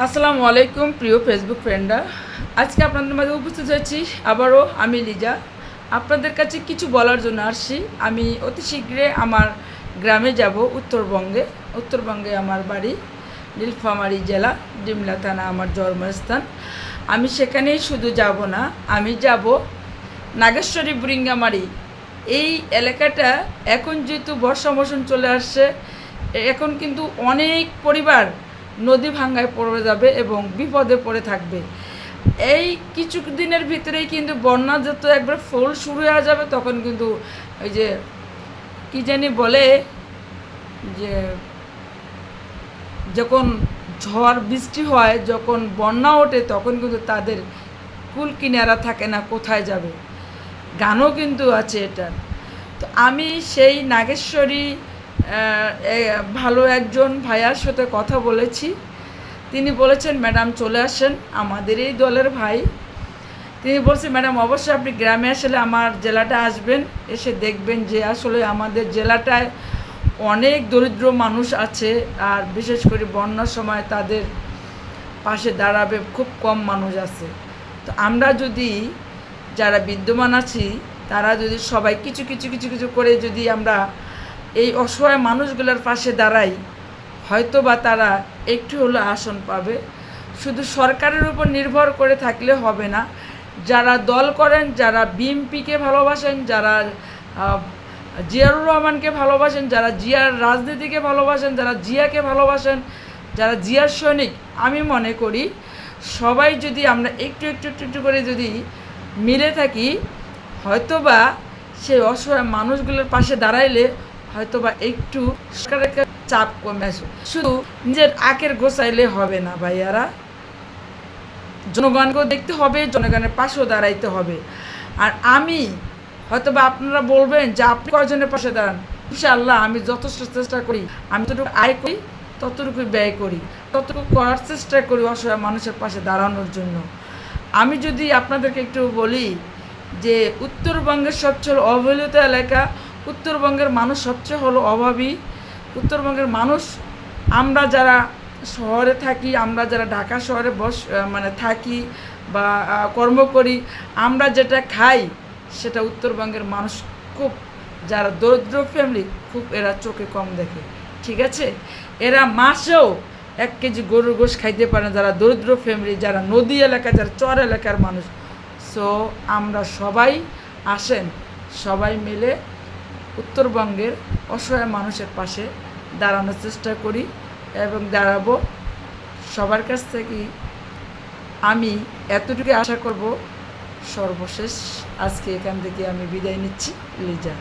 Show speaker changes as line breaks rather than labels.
আসসালামু আলাইকুম প্রিয় ফেসবুক ফ্রেন্ডরা, আজকে আপনাদের মাঝে উপস্থিত হয়েছি আবারও আমি লিজা। আপনাদের কাছে কিছু বলার জন্য আসছি। আমি অতি শীঘ্রই আমার গ্রামে যাব, উত্তরবঙ্গে আমার বাড়ি নীলফামারী জেলা, ডিমলা থানা আমার জন্মস্থান। আমি সেখানেই শুধু যাব না, আমি যাব নাগেশ্বরী বুরিঙ্গামারি। এই এলাকাটা এখন যেহেতু বর্ষা মৌসুম চলে আসছে, এখন কিন্তু অনেক পরিবার নদী ভাঙ্গায় পড়ে যাবে এবং বিপদে পড়ে থাকবে। এই কিছু দিনের ভিতরেই কিন্তু বন্যা যত একবার ফুল শুরু হয়ে যাবে, তখন কিন্তু ওই যে কী জানি বলে, যে যখন ঝড় বৃষ্টি হয়, যখন বন্যা ওঠে, তখন কিন্তু তাদের কুল কিনারা থাকে না, কোথায় যাবে। গানও কিন্তু আছে এটার। তো আমি সেই নাগেশ্বরী ভালো একজন ভাইয়ার সাথে কথা বলেছি। তিনি বলেছেন, ম্যাডাম চলে আসেন, আমাদের এই দলের ভাই। তিনি বলছেন, ম্যাডাম অবশ্যই আপনি গ্রামে আসলে আমার জেলাটা আসবেন, এসে দেখবেন যে আসলে আমাদের জেলাটায় অনেক দরিদ্র মানুষ আছে, আর বিশেষ করে বন্যার সময় তাদের পাশে দাঁড়াবে খুব কম মানুষ আছে। তো আমরা যদি যারা বিদ্যমান আছি, তারা যদি সবাই কিছু কিছু কিছু কিছু করে যদি আমরা এই অসহায় মানুষগুলোর পাশে দাঁড়াই, হয়তো বা তারা একটু হলো আসন পাবে। শুধু সরকারের উপর নির্ভর করে থাকলে হবে না। যারা দল করেন, যারা বিএনপিকে ভালোবাসেন, যারা জিয়াউর রহমানকে ভালোবাসেন, যারা জিয়ার রাজনীতিকে ভালোবাসেন, যারা জিয়াকে ভালোবাসেন, যারা জিয়ার সৈনিক, আমি মনে করি সবাই যদি আমরা একটু একটু একটু একটু করে যদি মিলে থাকি, হয়তোবা সেই অসহায় মানুষগুলোর পাশে দাঁড়াইলে হয়তোবা একটু সরকারের চাপ কমে আসবে। শুধু নিজের আখের গোছাইলে হবে না ভাইয়ারা, জনগণকেও দেখতে হবে, জনগণের পাশেও দাঁড়াইতে হবে। আর আমি হয়তোবা আপনারা বলবেন যে আপনি কয়জনের পাশে দাঁড়ান, ইনশাআল্লাহ আমি যথেষ্ট চেষ্টা করি, আমি যতটুকু আয় করি ততটুকু ব্যয় করি, ততটুকু করার চেষ্টা করি অসহায় মানুষের পাশে দাঁড়ানোর জন্য। আমি যদি আপনাদেরকে একটু বলি যে উত্তরবঙ্গের সবচেয়ে অবহেলিত এলাকা, উত্তরবঙ্গের মানুষ সবচেয়ে হলো অভাবী। উত্তরবঙ্গের মানুষ, আমরা যারা শহরে থাকি, আমরা যারা ঢাকা শহরে থাকি বা কর্ম করি, আমরা যেটা খাই সেটা উত্তরবঙ্গের মানুষ খুব, যারা দরিদ্র ফ্যামিলি, খুব এরা চোখে কম দেখে। ঠিক আছে, এরা মাসেও 1 কেজি গরুর গোশ খাইতে পারে না, যারা দরিদ্র ফ্যামিলি, যারা নদী এলাকা, যারা চর এলাকার মানুষ। সো আমরা সবাই আসেন, সবাই মিলে উত্তরবঙ্গের অসহায় মানুষের পাশে দাঁড়ানোর চেষ্টা করি এবং দাঁড়াবো। সবার কাছ থেকে আমি এতটুকু আশা করব। সর্বশেষ আজকে এখান থেকে আমি বিদায় নিচ্ছি, লিজা।